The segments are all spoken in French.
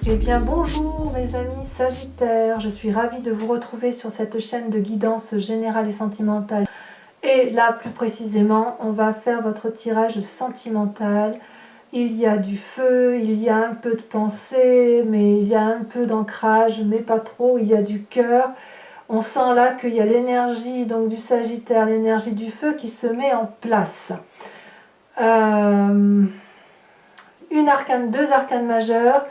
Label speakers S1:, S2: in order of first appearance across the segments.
S1: Eh bien bonjour mes amis Sagittaires, je suis ravie de vous retrouver sur cette chaîne de guidance générale et sentimentale. Et là plus précisément, on va faire votre tirage sentimental. Il y a du feu, il y a un peu de pensée, mais il y a un peu d'ancrage, mais pas trop, il y a du cœur. On sent là qu'il y a l'énergie donc du Sagittaire, l'énergie du feu qui se met en place. Deux arcanes majeures.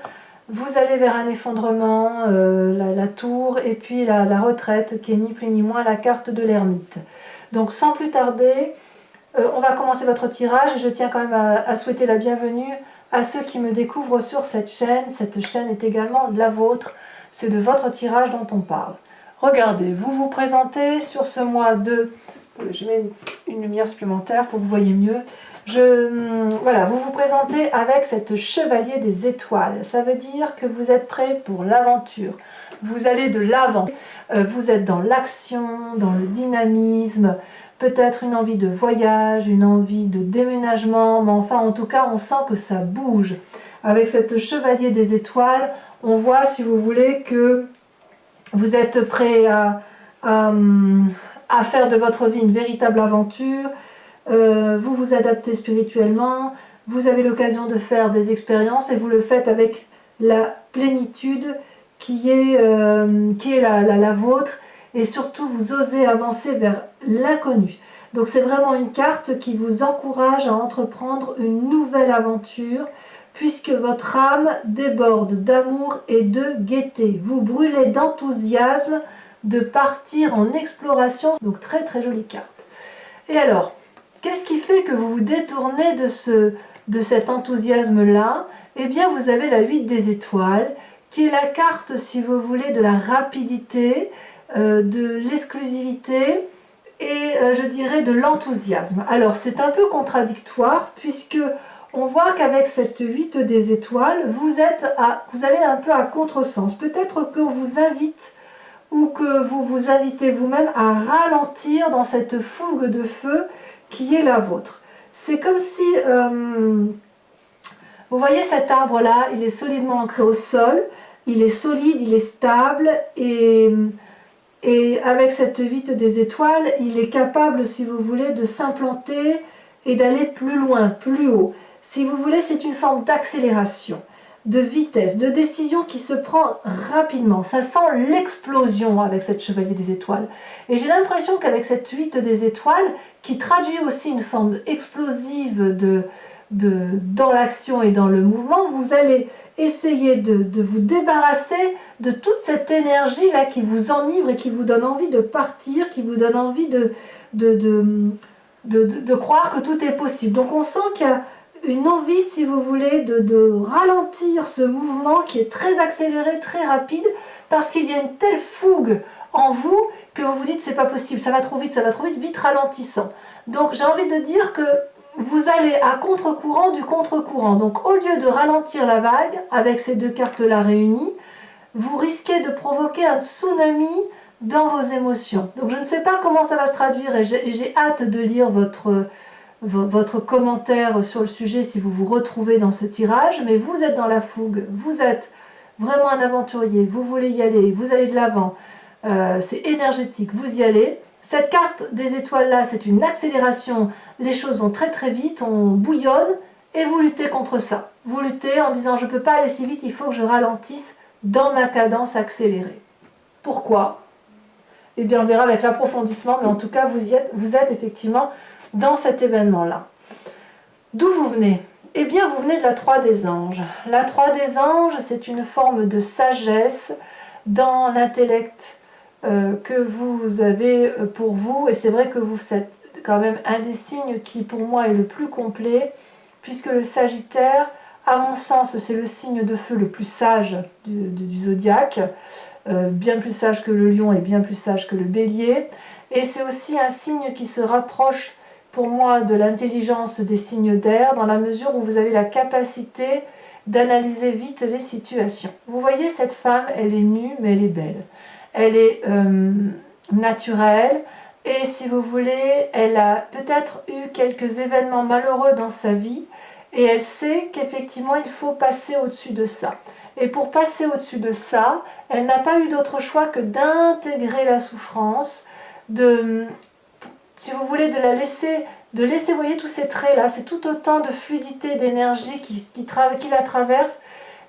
S1: Vous allez vers un effondrement, la tour, et puis la retraite, qui est ni plus ni moins la carte de l'ermite. Donc sans plus tarder, on va commencer votre tirage, et je tiens quand même à souhaiter la bienvenue à ceux qui me découvrent sur cette chaîne. Cette chaîne est également la vôtre, c'est de votre tirage dont on parle. Regardez, vous vous présentez sur ce mois de... Je mets une lumière supplémentaire pour que vous voyez mieux. Voilà, vous vous présentez avec cette chevalier des étoiles. Ça veut dire que vous êtes prêt pour l'aventure. Vous allez de l'avant. Vous êtes dans l'action, dans le dynamisme, peut-être une envie de voyage, une envie de déménagement, mais enfin, en tout cas, on sent que ça bouge. Avec cette chevalier des étoiles, on voit, si vous voulez, que vous êtes prêt à faire de votre vie une véritable aventure. Vous vous adaptez spirituellement, vous avez l'occasion de faire des expériences et vous le faites avec la plénitude qui est la vôtre, et surtout vous osez avancer vers l'inconnu. Donc c'est vraiment une carte qui vous encourage à entreprendre une nouvelle aventure, puisque votre âme déborde d'amour et de gaieté. Vous brûlez d'enthousiasme de partir en exploration. Donc très très jolie carte. Et alors, qu'est-ce qui fait que vous vous détournez de cet enthousiasme-là? Eh bien, vous avez la 8 des étoiles, qui est la carte, si vous voulez, de la rapidité, de l'exclusivité et, je dirais, de l'enthousiasme. Alors, c'est un peu contradictoire, puisque on voit qu'avec cette 8 des étoiles, vous allez un peu à contresens. Peut-être qu'on vous invite ou que vous vous invitez vous-même à ralentir dans cette fougue de feu qui est la vôtre. C'est comme si, vous voyez cet arbre-là, il est solidement ancré au sol, il est solide, il est stable, et avec cette 8 des étoiles, il est capable, si vous voulez, de s'implanter et d'aller plus loin, plus haut. Si vous voulez, c'est une forme d'accélération, de vitesse, de décision qui se prend rapidement. Ça sent l'explosion avec cette chevalier des étoiles. Et j'ai l'impression qu'avec cette 8 des étoiles, qui traduit aussi une forme explosive dans l'action et dans le mouvement, vous allez essayer de vous débarrasser de toute cette énergie-là qui vous enivre et qui vous donne envie de partir, qui vous donne envie de croire que tout est possible. Donc on sent qu'il y a une envie, si vous voulez, de ralentir ce mouvement qui est très accéléré, très rapide, parce qu'il y a une telle fougue en vous que vous vous dites c'est pas possible, ça va trop vite, vite ralentissant. Donc j'ai envie de dire que vous allez à contre-courant du contre-courant. Donc au lieu de ralentir la vague avec ces deux cartes-là réunies, vous risquez de provoquer un tsunami dans vos émotions. Donc je ne sais pas comment ça va se traduire, et j'ai hâte de lire votre commentaire sur le sujet si vous vous retrouvez dans ce tirage, mais vous êtes dans la fougue, vous êtes vraiment un aventurier, vous voulez y aller, vous allez de l'avant, c'est énergétique, vous y allez. Cette carte des étoiles là, c'est une accélération, les choses vont très très vite, on bouillonne, et vous luttez contre ça. Vous luttez en disant je ne peux pas aller si vite, il faut que je ralentisse dans ma cadence accélérée. Pourquoi? Eh bien on verra avec l'approfondissement, mais en tout cas vous êtes effectivement dans cet événement-là. D'où vous venez? Eh bien, vous venez de la 3 des anges. La 3 des anges, c'est une forme de sagesse dans l'intellect que vous avez pour vous. Et c'est vrai que vous êtes quand même un des signes qui, pour moi, est le plus complet, puisque le Sagittaire, à mon sens, c'est le signe de feu le plus sage du zodiaque, bien plus sage que le lion et bien plus sage que le bélier. Et c'est aussi un signe qui se rapproche pour moi de l'intelligence des signes d'air, dans la mesure où vous avez la capacité d'analyser vite les situations. Vous voyez, cette femme, elle est nue, mais elle est belle. Elle est naturelle, et si vous voulez, elle a peut-être eu quelques événements malheureux dans sa vie, et elle sait qu'effectivement, il faut passer au-dessus de ça. Et pour passer au-dessus de ça, elle n'a pas eu d'autre choix que d'intégrer la souffrance, si vous voulez, de laisser, vous voyez tous ces traits là, c'est tout autant de fluidité, d'énergie qui la traverse,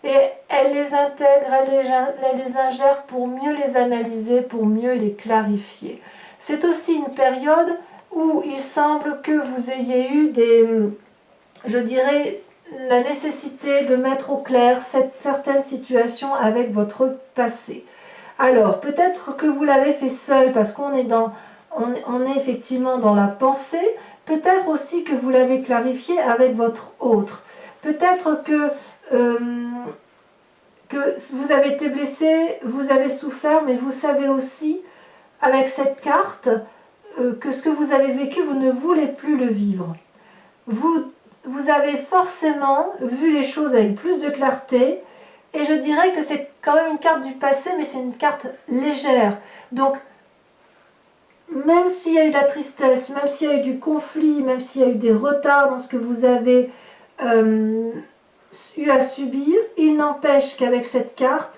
S1: et elle les intègre, elle les ingère pour mieux les analyser, pour mieux les clarifier. C'est aussi une période où il semble que vous ayez eu je dirais, la nécessité de mettre au clair certaines situations avec votre passé. Alors, peut-être que vous l'avez fait seul parce qu'on est on est effectivement dans la pensée, peut-être aussi que vous l'avez clarifié avec votre autre. Peut-être que vous avez été blessé, vous avez souffert, mais vous savez aussi, avec cette carte, que ce que vous avez vécu, vous ne voulez plus le vivre. Vous avez forcément vu les choses avec plus de clarté, et je dirais que c'est quand même une carte du passé, mais c'est une carte légère. Donc, même s'il y a eu de la tristesse, même s'il y a eu du conflit, même s'il y a eu des retards dans ce que vous avez eu à subir, il n'empêche qu'avec cette carte,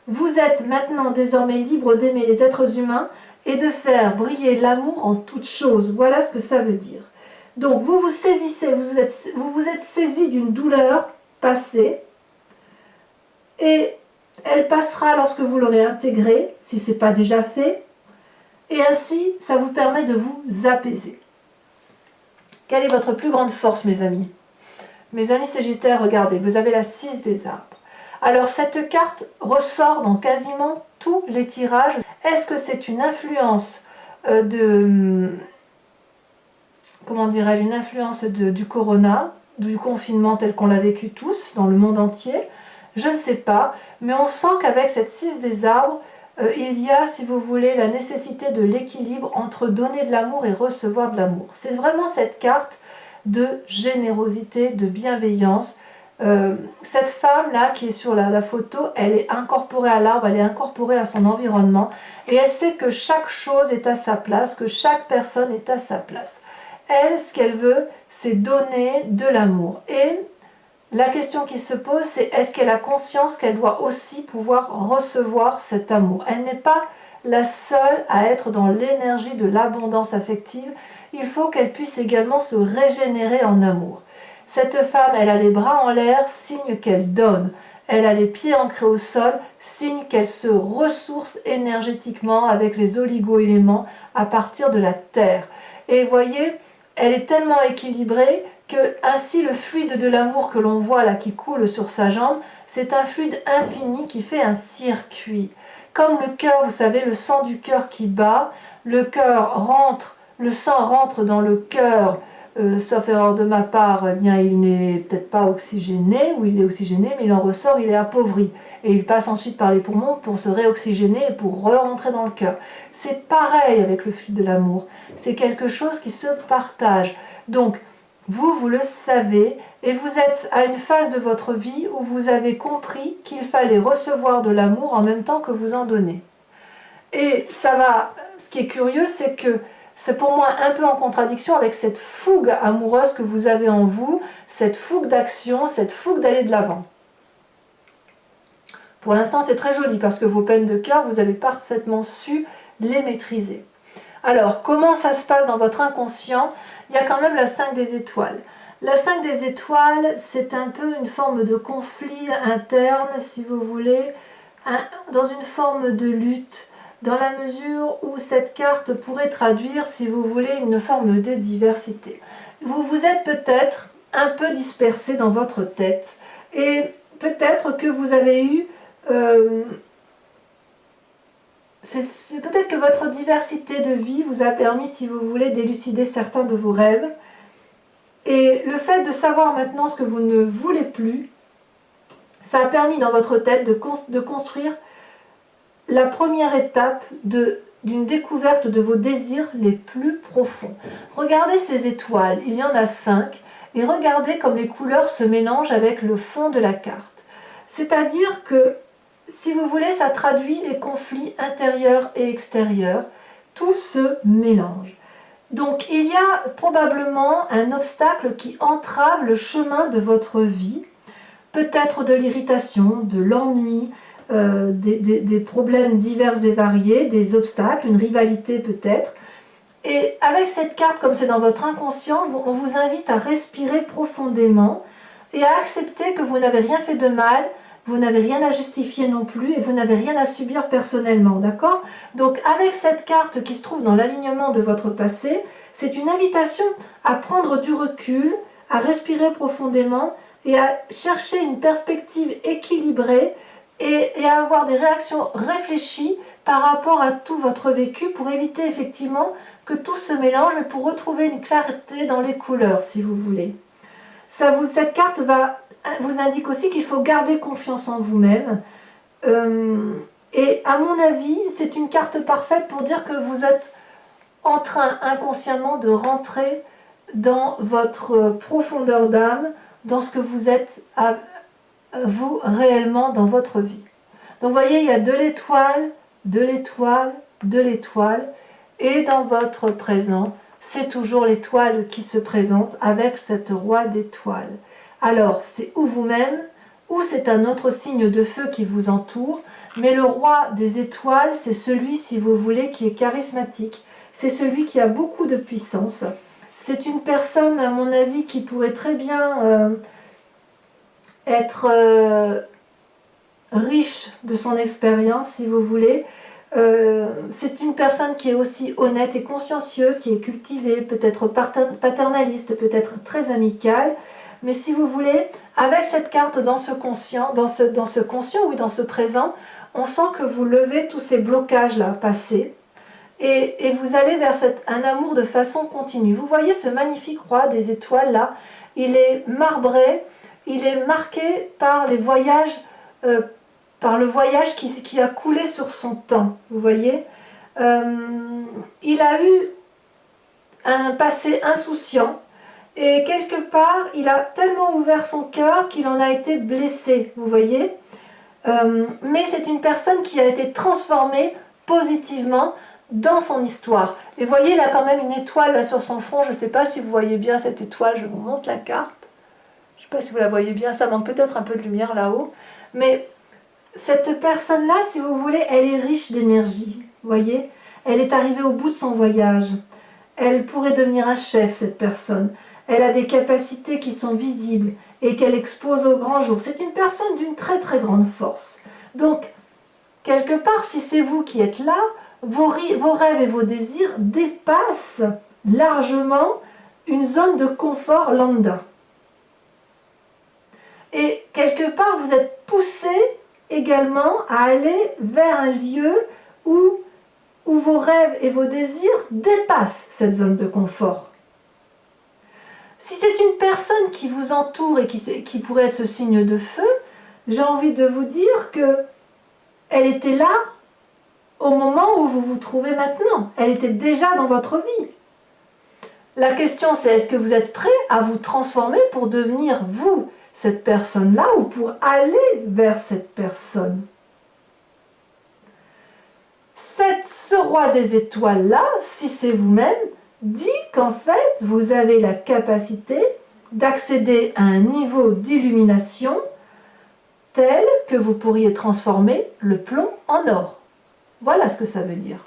S1: vous êtes maintenant désormais libre d'aimer les êtres humains et de faire briller l'amour en toutes choses. Voilà ce que ça veut dire. Donc vous vous saisissez, vous vous êtes saisi d'une douleur passée, et elle passera lorsque vous l'aurez intégrée, si ce n'est pas déjà fait, et ainsi ça vous permet de vous apaiser. Quelle est votre plus grande force, mes amis? Mes amis Sagittaires, regardez, vous avez la 6 des arbres. Alors cette carte ressort dans quasiment tous les tirages. Est-ce que c'est une influence comment dirais-je, une influence du corona, du confinement tel qu'on l'a vécu tous dans le monde entier? Je ne sais pas, mais on sent qu'avec cette 6 des arbres, il y a, si vous voulez, la nécessité de l'équilibre entre donner de l'amour et recevoir de l'amour. C'est vraiment cette carte de générosité, de bienveillance. Cette femme-là qui est sur la photo, elle est incorporée à l'arbre, elle est incorporée à son environnement, et elle sait que chaque chose est à sa place, que chaque personne est à sa place. Elle, ce qu'elle veut, c'est donner de l'amour. Et la question qui se pose, c'est est-ce qu'elle a conscience qu'elle doit aussi pouvoir recevoir cet amour? Elle n'est pas la seule à être dans l'énergie de l'abondance affective. Il faut qu'elle puisse également se régénérer en amour. Cette femme, elle a les bras en l'air, signe qu'elle donne. Elle a les pieds ancrés au sol, signe qu'elle se ressource énergétiquement avec les oligo-éléments à partir de la terre. Et vous voyez, elle est tellement équilibrée que ainsi le fluide de l'amour que l'on voit là qui coule sur sa jambe, c'est un fluide infini qui fait un circuit. Comme le cœur, vous savez, le sang du cœur qui bat, le sang rentre dans le cœur, sauf erreur de ma part, eh bien, il n'est peut-être pas oxygéné, ou il est oxygéné, mais il en ressort, il est appauvri. Et il passe ensuite par les poumons pour se réoxygéner et pour re-rentrer dans le cœur. C'est pareil avec le fluide de l'amour. C'est quelque chose qui se partage. Donc, vous le savez, et vous êtes à une phase de votre vie où vous avez compris qu'il fallait recevoir de l'amour en même temps que vous en donnez. Et ce qui est curieux, c'est que c'est pour moi un peu en contradiction avec cette fougue amoureuse que vous avez en vous, cette fougue d'action, cette fougue d'aller de l'avant. Pour l'instant, c'est très joli parce que vos peines de cœur, vous avez parfaitement su les maîtriser. Alors, comment ça se passe dans votre inconscient? Il y a quand même la 5 des étoiles. La 5 des étoiles, c'est un peu une forme de conflit interne, si vous voulez, dans une forme de lutte, dans la mesure où cette carte pourrait traduire, si vous voulez, une forme de diversité. Vous vous êtes peut-être un peu dispersé dans votre tête, et peut-être que vous avez eu... c'est peut-être que votre diversité de vie vous a permis, si vous voulez, d'élucider certains de vos rêves. Et le fait de savoir maintenant ce que vous ne voulez plus, ça a permis dans votre tête de construire la première étape d'une découverte de vos désirs les plus profonds. Regardez ces étoiles, il y en a 5, et regardez comme les couleurs se mélangent avec le fond de la carte. C'est-à-dire que, si vous voulez, ça traduit les conflits intérieurs et extérieurs. Tout se mélange. Donc il y a probablement un obstacle qui entrave le chemin de votre vie. peut-être de l'irritation, de l'ennui, des problèmes divers et variés, des obstacles, une rivalité peut-être. Et avec cette carte, comme c'est dans votre inconscient, on vous invite à respirer profondément et à accepter que vous n'avez rien fait de mal, vous n'avez rien à justifier non plus et vous n'avez rien à subir personnellement, d'accord? Donc avec cette carte qui se trouve dans l'alignement de votre passé, c'est une invitation à prendre du recul, à respirer profondément et à chercher une perspective équilibrée et à avoir des réactions réfléchies par rapport à tout votre vécu pour éviter effectivement que tout se mélange, mais pour retrouver une clarté dans les couleurs, si vous voulez. Cette carte vous indique aussi qu'il faut garder confiance en vous-même. Et à mon avis, c'est une carte parfaite pour dire que vous êtes en train inconsciemment de rentrer dans votre profondeur d'âme, dans ce que vous êtes vous réellement dans votre vie. Donc vous voyez, il y a de l'étoile, de l'étoile, de l'étoile, et dans votre présent, c'est toujours l'étoile qui se présente avec cette roi d'étoiles. Alors, c'est ou vous-même, ou c'est un autre signe de feu qui vous entoure, mais le roi des étoiles, c'est celui, si vous voulez, qui est charismatique. C'est celui qui a beaucoup de puissance. C'est une personne, à mon avis, qui pourrait très bien être riche de son expérience, si vous voulez. C'est une personne qui est aussi honnête et consciencieuse, qui est cultivée, peut-être paternaliste, peut-être très amicale. Mais si vous voulez, avec cette carte dans ce conscient, dans ce conscient, oui, dans ce présent, on sent que vous levez tous ces blocages-là passés et vous allez vers un amour de façon continue. Vous voyez ce magnifique roi des étoiles là, il est marbré, il est marqué par les voyages, par le voyage qui a coulé sur son temps. Vous voyez, il a eu un passé insouciant. Et quelque part, il a tellement ouvert son cœur qu'il en a été blessé, vous voyez. Mais c'est une personne qui a été transformée positivement dans son histoire. Et vous voyez, il a quand même une étoile là sur son front. Je ne sais pas si vous voyez bien cette étoile, je vous montre la carte. Je ne sais pas si vous la voyez bien, ça manque peut-être un peu de lumière là-haut. Mais cette personne-là, si vous voulez, elle est riche d'énergie, vous voyez. Elle est arrivée au bout de son voyage. Elle pourrait devenir un chef, cette personne. Elle a des capacités qui sont visibles et qu'elle expose au grand jour. C'est une personne d'une très très grande force. Donc, quelque part, si c'est vous qui êtes là, vos rêves et vos désirs dépassent largement une zone de confort lambda. Et quelque part, vous êtes poussé également à aller vers un lieu où vos rêves et vos désirs dépassent cette zone de confort. Si c'est une personne qui vous entoure et qui pourrait être ce signe de feu, j'ai envie de vous dire que elle était là au moment où vous vous trouvez maintenant. Elle était déjà dans votre vie. La question c'est, est-ce que vous êtes prêt à vous transformer pour devenir vous, cette personne-là, ou pour aller vers cette personne? Ce roi des étoiles-là, si c'est vous-même, dit qu'en fait, vous avez la capacité d'accéder à un niveau d'illumination tel que vous pourriez transformer le plomb en or. Voilà ce que ça veut dire.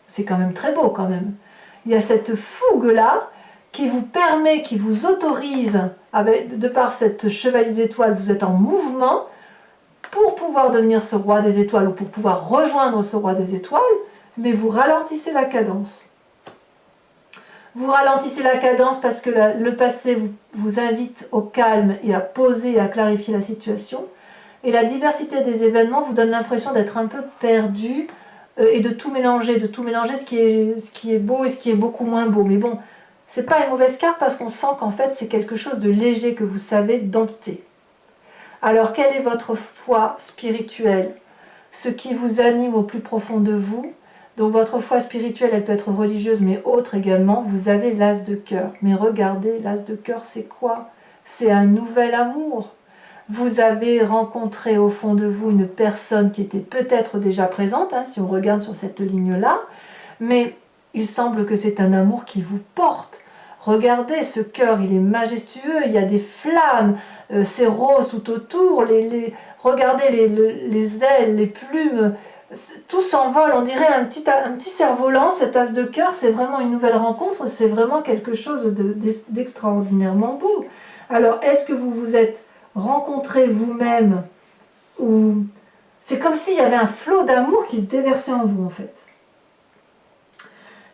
S1: C'est quand même très beau quand même. Il y a cette fougue-là qui vous permet, qui vous autorise, de par cette chevalier des étoiles, vous êtes en mouvement pour pouvoir devenir ce roi des étoiles ou pour pouvoir rejoindre ce roi des étoiles, mais vous ralentissez la cadence. Vous ralentissez la cadence parce que le passé vous invite au calme et à poser et à clarifier la situation. Et la diversité des événements vous donne l'impression d'être un peu perdu et de tout mélanger ce qui est beau et ce qui est beaucoup moins beau. Mais bon, c'est pas une mauvaise carte parce qu'on sent qu'en fait c'est quelque chose de léger que vous savez dompter. Alors quelle est votre foi spirituelle? Ce qui vous anime au plus profond de vous? Donc votre foi spirituelle, elle peut être religieuse, mais autre également. Vous avez l'as de cœur. Mais regardez, l'as de cœur, c'est quoi? C'est un nouvel amour. Vous avez rencontré au fond de vous une personne qui était peut-être déjà présente, hein, si on regarde sur cette ligne-là, mais il semble que c'est un amour qui vous porte. Regardez, ce cœur, il est majestueux, il y a des flammes, c'est rose tout autour, regardez les ailes, les plumes, tout s'envole, on dirait un petit cerf-volant, cette as de cœur, c'est vraiment une nouvelle rencontre, c'est vraiment quelque chose d'extraordinairement beau. Alors, est-ce que vous vous êtes rencontrés vous-même, ou c'est comme s'il y avait un flot d'amour qui se déversait en vous, en fait.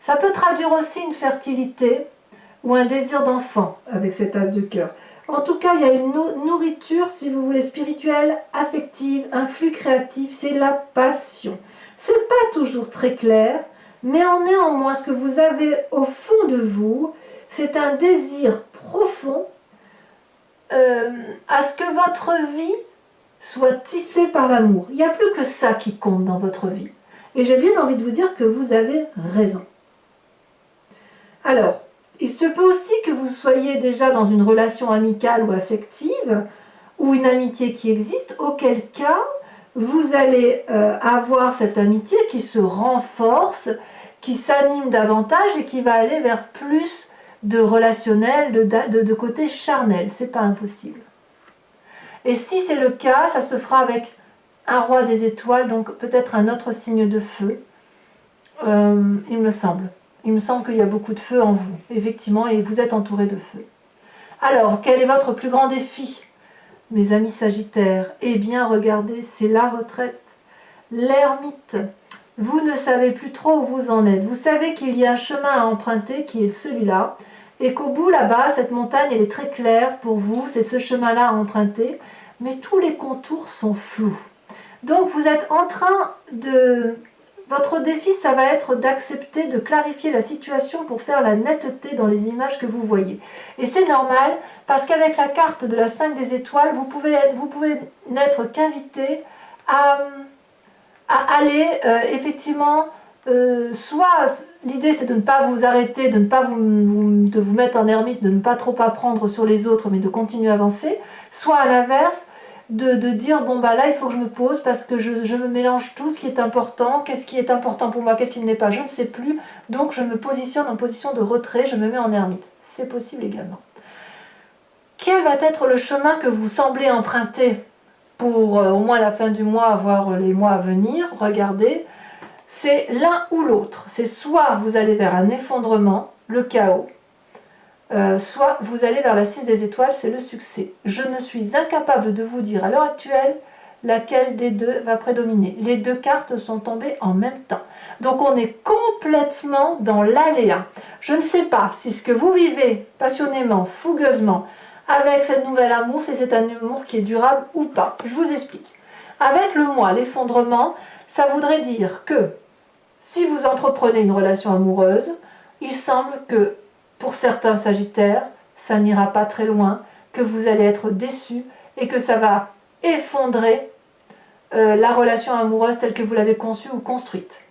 S1: Ça peut traduire aussi une fertilité ou un désir d'enfant avec cette as de cœur. En tout cas, il y a une nourriture, si vous voulez, spirituelle, affective, un flux créatif, c'est la passion. C'est pas toujours très clair, mais en néanmoins, ce que vous avez au fond de vous, c'est un désir profond à ce que votre vie soit tissée par l'amour. Il n'y a plus que ça qui compte dans votre vie. Et j'ai bien envie de vous dire que vous avez raison. Alors, il se peut aussi que vous soyez déjà dans une relation amicale ou affective, ou une amitié qui existe, auquel cas vous allez avoir cette amitié qui se renforce, qui s'anime davantage et qui va aller vers plus de relationnel, de côté charnel. C'est pas impossible. Et si c'est le cas, ça se fera avec un roi des étoiles, donc peut-être un autre signe de feu, il me semble. Il me semble qu'il y a beaucoup de feu en vous, effectivement, et vous êtes entouré de feu. Alors, quel est votre plus grand défi, mes amis Sagittaires? Eh bien, regardez, c'est la retraite, l'ermite. Vous ne savez plus trop où vous en êtes. Vous savez qu'il y a un chemin à emprunter qui est celui-là, et qu'au bout, là-bas, cette montagne, elle est très claire pour vous, c'est ce chemin-là à emprunter, mais tous les contours sont flous. Donc, vous êtes en train de... Votre défi, ça va être d'accepter, de clarifier la situation pour faire la netteté dans les images que vous voyez. Et c'est normal, parce qu'avec la carte de la 5 des étoiles, vous pouvez n'être qu'invité à aller, effectivement, soit l'idée c'est de ne pas vous arrêter, de ne pas de vous mettre en ermite, de ne pas trop apprendre sur les autres, mais de continuer à avancer, soit à l'inverse, de dire bon bah là il faut que je me pose parce que je me mélange tout ce qui est important, qu'est-ce qui est important pour moi, qu'est-ce qui ne l'est pas, je ne sais plus, donc je me positionne en position de retrait, je me mets en ermite. C'est possible également. Quel va être le chemin que vous semblez emprunter pour au moins la fin du mois, voire les mois à venir? Regardez, c'est l'un ou l'autre. C'est soit vous allez vers un effondrement, le chaos, soit vous allez vers la 6 des étoiles, c'est le succès. Je ne suis incapable de vous dire à l'heure actuelle laquelle des deux va prédominer. Les deux cartes sont tombées en même temps. Donc on est complètement dans l'aléa. Je ne sais pas si ce que vous vivez passionnément, fougueusement, avec cette nouvelle amour, si c'est un amour qui est durable ou pas. Je vous explique. Avec le mois, l'effondrement, ça voudrait dire que si vous entreprenez une relation amoureuse, il semble que pour certains Sagittaires, ça n'ira pas très loin, que vous allez être déçus et que ça va effondrer la relation amoureuse telle que vous l'avez conçue ou construite.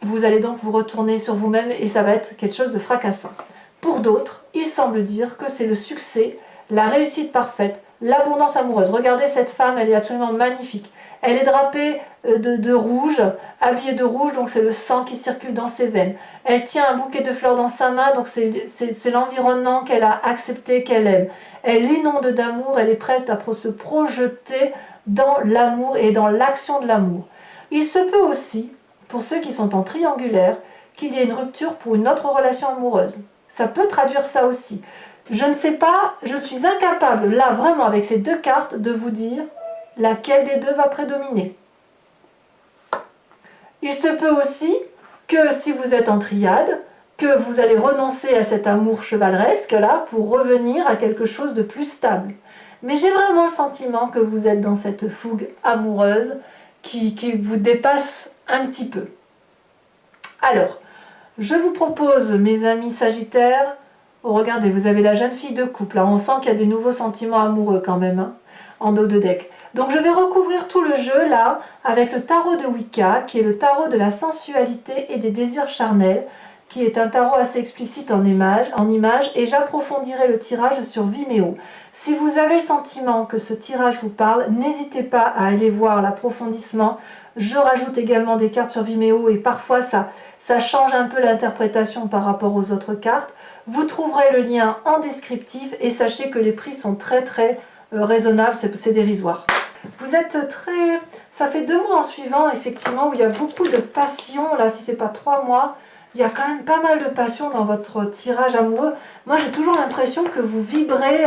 S1: Vous allez donc vous retourner sur vous-même et ça va être quelque chose de fracassant. Pour d'autres, il semble dire que c'est le succès, la réussite parfaite, l'abondance amoureuse. Regardez cette femme, elle est absolument magnifique. Elle est drapée de rouge, habillée de rouge, donc c'est le sang qui circule dans ses veines. Elle tient un bouquet de fleurs dans sa main, donc c'est l'environnement qu'elle a accepté, qu'elle aime. Elle l'inonde d'amour, elle est prête à se projeter dans l'amour et dans l'action de l'amour. Il se peut aussi, pour ceux qui sont en triangulaire, qu'il y ait une rupture pour une autre relation amoureuse. Ça peut traduire ça aussi. Je ne sais pas, je suis incapable, là vraiment avec ces deux cartes, de vous dire laquelle des deux va prédominer. Il se peut aussi que si vous êtes en triade, que vous allez renoncer à cet amour chevaleresque là pour revenir à quelque chose de plus stable. Mais j'ai vraiment le sentiment que vous êtes dans cette fougue amoureuse qui vous dépasse un petit peu. Alors, je vous propose, mes amis Sagittaires, regardez, vous avez la jeune fille de couple, là, on sent qu'il y a des nouveaux sentiments amoureux quand même, hein, en dos de deck. Donc je vais recouvrir tout le jeu là avec le tarot de Wicca, qui est le tarot de la sensualité et des désirs charnels. qui est un tarot assez explicite en images, et j'approfondirai le tirage sur Vimeo. Si vous avez le sentiment que ce tirage vous parle, n'hésitez pas à aller voir l'approfondissement. Je rajoute également des cartes sur Vimeo et parfois ça change un peu l'interprétation par rapport aux autres cartes. Vous trouverez le lien en descriptif et sachez que les prix sont très raisonnables, c'est dérisoire. Vous êtes très... Ça fait 2 mois en suivant, effectivement, où il y a beaucoup de passion. Là, si c'est pas 3 mois, il y a quand même pas mal de passion dans votre tirage amoureux. Moi, j'ai toujours l'impression que vous vibrez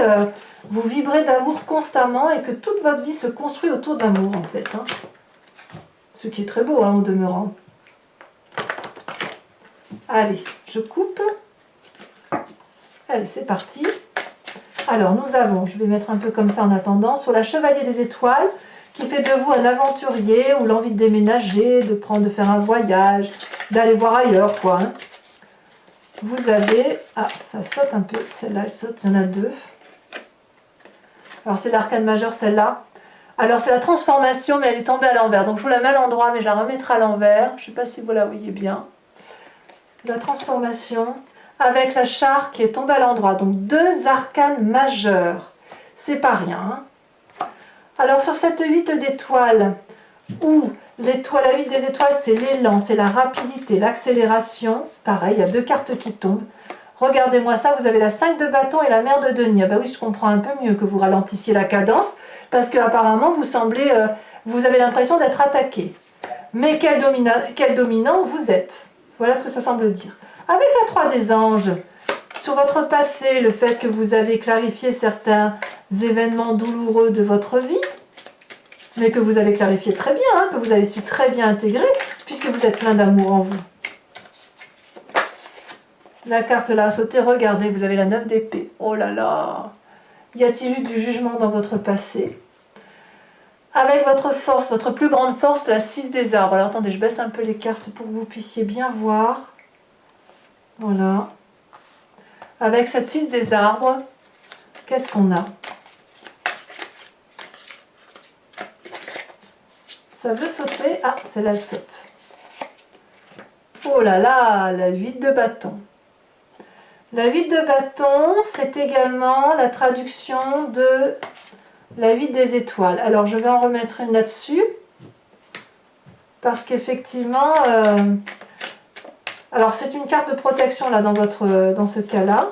S1: d'amour constamment et que toute votre vie se construit autour de l'amour, en fait. Hein. Ce qui est très beau, hein, au demeurant. Allez, je coupe. Allez, c'est parti. Alors, nous avons, je vais mettre un peu comme ça en attendant, sur la Chevalier des Étoiles, qui fait de vous un aventurier ou l'envie de déménager, de faire un voyage, d'aller voir ailleurs, quoi. Hein. Vous avez... Ah, ça saute un peu. Celle-là, elle saute. Il y en a 2. Alors, c'est l'arcane majeur, celle-là. Alors, c'est la transformation, mais elle est tombée à l'envers. Donc, je vous la mets à l'endroit, mais je la remettrai à l'envers. Je ne sais pas si vous la voyez bien. La transformation avec la char qui est tombée à l'endroit. Donc, 2 arcanes majeurs. C'est pas rien. Hein. Alors, sur cette 8 d'étoiles, où la 8 des étoiles, c'est l'élan, c'est la rapidité, l'accélération. Pareil, il y a 2 cartes qui tombent. Regardez-moi ça, vous avez la 5 de bâton et la mère de denier. Ah ben oui, je comprends un peu mieux que vous ralentissiez la cadence, parce qu'apparemment, vous avez l'impression d'être attaqué. Mais quel dominant vous êtes. Voilà ce que ça semble dire. Avec la 3 des anges, sur votre passé, le fait que vous avez clarifié certains événements douloureux de votre vie, mais que vous avez clarifié très bien, hein, que vous avez su très bien intégrer, puisque vous êtes plein d'amour en vous. La carte là a sauté, regardez, vous avez la 9 d'épée. Oh là là! Y a-t-il eu du jugement dans votre passé? Avec votre force, votre plus grande force, la 6 des arbres. Alors attendez, je baisse un peu les cartes pour que vous puissiez bien voir. Voilà. Avec cette 6 des arbres, qu'est-ce qu'on a? Ça veut sauter. Ah, celle-là, elle saute. Oh là là, la 8 de bâton. La 8 de bâton, c'est également la traduction de la 8 des étoiles. Alors, je vais en remettre une là-dessus. Parce qu'effectivement... alors, c'est une carte de protection là dans ce cas-là.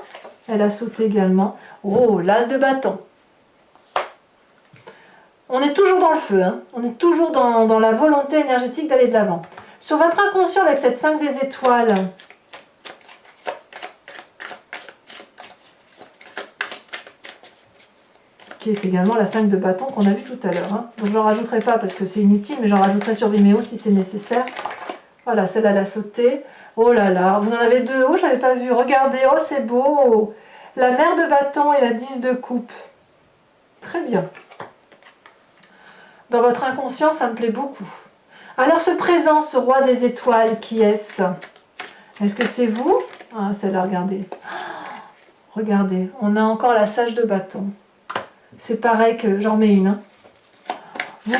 S1: Elle a sauté également. Oh, l'as de bâton. On est toujours dans le feu. Hein. On est toujours dans la volonté énergétique d'aller de l'avant. Sur votre inconscient avec cette 5 des étoiles... qui est également la 5 de bâton qu'on a vu tout à l'heure. Hein. Donc j'en rajouterai pas parce que c'est inutile, mais j'en rajouterai sur Vimeo si c'est nécessaire. Voilà, celle-là, elle a sauté. Oh là là, vous en avez 2. Oh, je n'avais pas vu. Regardez, oh, c'est beau. La mère de bâton et la 10 de coupe. Très bien. Dans votre inconscient, ça me plaît beaucoup. Alors, ce présent, ce roi des étoiles, qui est-ce? Est-ce que c'est vous? Ah, celle-là, regardez. Regardez, on a encore la sage de bâton. C'est pareil que j'en mets une. Hein. Vous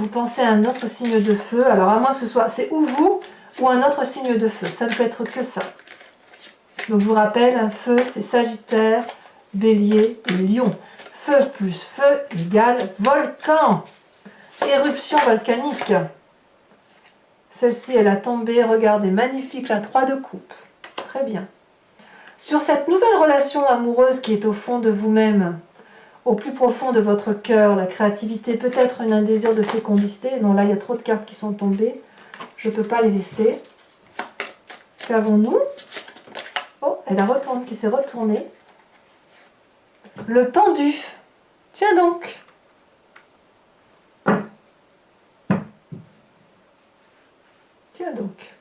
S1: pensez à un autre signe de feu. Alors, à moins que ce soit... C'est ou vous ou un autre signe de feu. Ça ne peut être que ça. Donc, je vous rappelle, un feu, c'est Sagittaire, Bélier et Lion. Feu plus feu égale volcan. Éruption volcanique. Celle-ci, elle a tombé. Regardez, magnifique, la 3 de coupe. Très bien. Sur cette nouvelle relation amoureuse qui est au fond de vous-même, au plus profond de votre cœur, la créativité, peut-être un désir de fécondité. Non, là, il y a trop de cartes qui sont tombées. Je ne peux pas les laisser. Qu'avons-nous? Oh, elle a retourné, qui s'est retournée. Le pendu. Tiens donc. Tiens donc.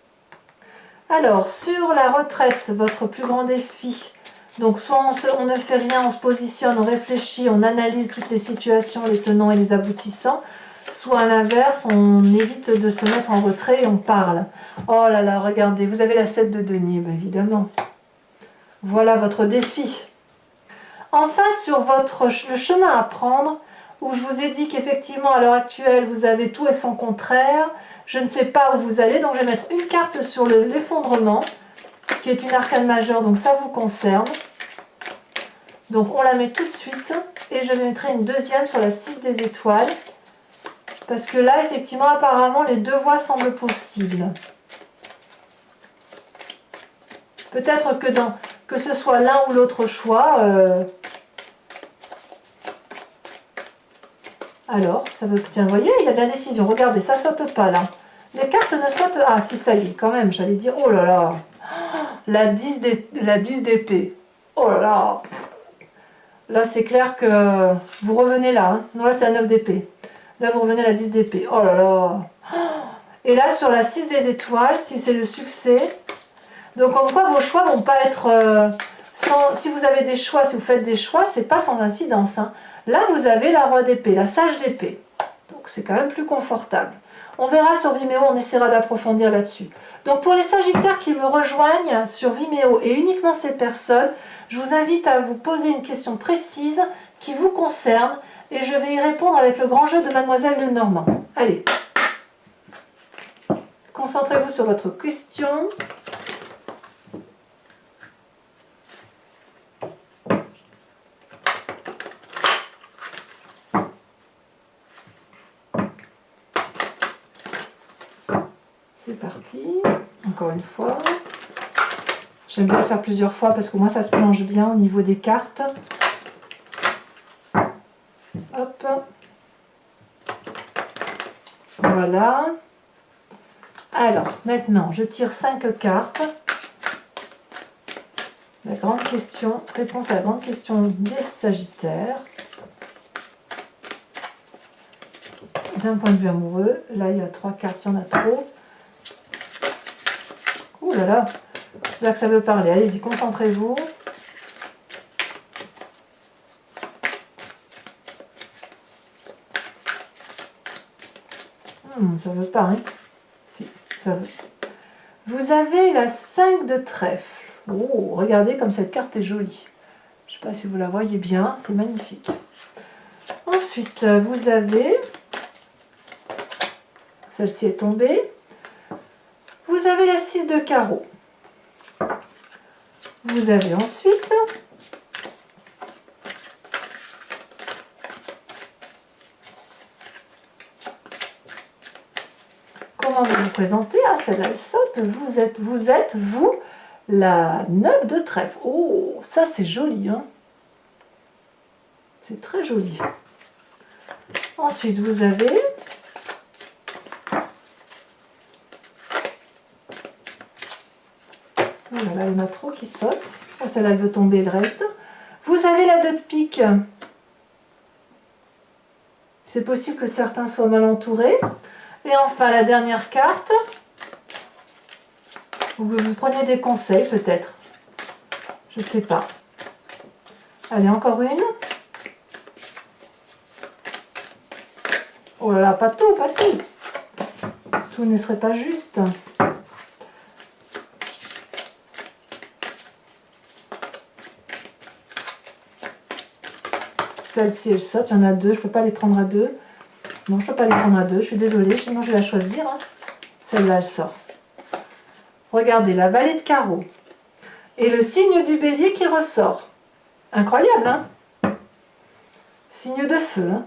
S1: Alors, sur la retraite, votre plus grand défi. Donc, soit on ne fait rien, on se positionne, on réfléchit, on analyse toutes les situations, les tenants et les aboutissants. Soit à l'inverse, on évite de se mettre en retrait et on parle. Oh là là, regardez, vous avez la 7 de denier, bien évidemment. Voilà votre défi. Enfin, sur le chemin à prendre, où je vous ai dit qu'effectivement, à l'heure actuelle, vous avez tout et son contraire. Je ne sais pas où vous allez, donc je vais mettre une carte sur l'effondrement. qui est une arcane majeure, donc ça vous concerne. Donc on la met tout de suite et je mettrai une deuxième sur la 6 des étoiles. Parce que là, effectivement, apparemment, les deux voies semblent possibles. Peut-être que ce soit l'un ou l'autre choix. Alors, ça veut... Tiens, vous voyez, il y a de la décision. Regardez, ça saute pas là. Les cartes ne sautent... Ah, si, ça y est, quand même, j'allais dire... Oh là là, la 10 d'épée. Oh là là. Là, c'est clair que vous revenez là. Hein. Non, là, c'est la 9 d'épée. Là, vous revenez à la 10 d'épée. Oh là là. Et là, sur la 6 des étoiles, si c'est le succès... Donc, en quoi vos choix vont pas être... si vous avez des choix, si vous faites des choix, c'est pas sans incidence. Hein. Là, vous avez la roi d'épée, la sage d'épée. Donc, c'est quand même plus confortable. On verra sur Vimeo, on essaiera d'approfondir là-dessus. Donc, pour les Sagittaires qui me rejoignent sur Vimeo et uniquement ces personnes, je vous invite à vous poser une question précise qui vous concerne et je vais y répondre avec le grand jeu de Mademoiselle Lenormand. Allez, concentrez-vous sur votre question. C'est parti, encore une fois. J'aime bien le faire plusieurs fois parce que moi ça se mélange bien au niveau des cartes. Hop. Voilà. Alors, maintenant, je tire 5 cartes. La grande question, réponse à la grande question des Sagittaires. D'un point de vue amoureux, là il y a 3 cartes, il y en a trop. Ouh là là, là que ça veut parler. Allez-y, concentrez-vous. Ça veut pas, hein? Si, ça veut. Vous avez la 5 de trèfle. Oh, regardez comme cette carte est jolie. Je ne sais pas si vous la voyez bien, c'est magnifique. Ensuite, vous avez... Celle-ci est tombée. Vous avez la 6 de carreau. Vous avez ensuite comment vous présenter? Ah, celle-là, elle saute. Vous êtes, vous, la 9 de trèfle. Oh, ça, c'est joli, hein? C'est très joli. Ensuite, vous avez... Voilà, il y en a trop qui sautent. Oh, celle-là, elle veut tomber le reste. Vous avez la 2 de pique. C'est possible que certains soient mal entourés. Et enfin, la dernière carte. Vous prenez des conseils, peut-être. Je ne sais pas. Allez, encore une. Oh là là, pas tout, pas tout. Tout ne serait pas juste. Celle-ci, elle saute. Il y en a 2. Je ne peux pas les prendre à 2. Non, je ne peux pas les prendre à 2. Je suis désolée. Sinon, je vais la choisir. Hein. Celle-là, elle sort. Regardez, la vallée de carreau. Et le signe du bélier qui ressort. Incroyable, hein? Signe de feu. Hein.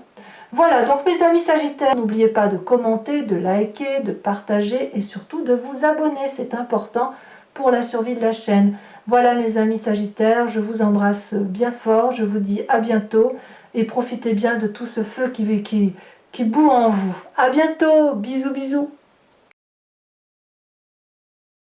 S1: Voilà, donc mes amis Sagittaires, n'oubliez pas de commenter, de liker, de partager et surtout de vous abonner. C'est important pour la survie de la chaîne. Voilà mes amis Sagittaires, je vous embrasse bien fort. Je vous dis à bientôt et profitez bien de tout ce feu qui bout en vous. À bientôt, bisous bisous.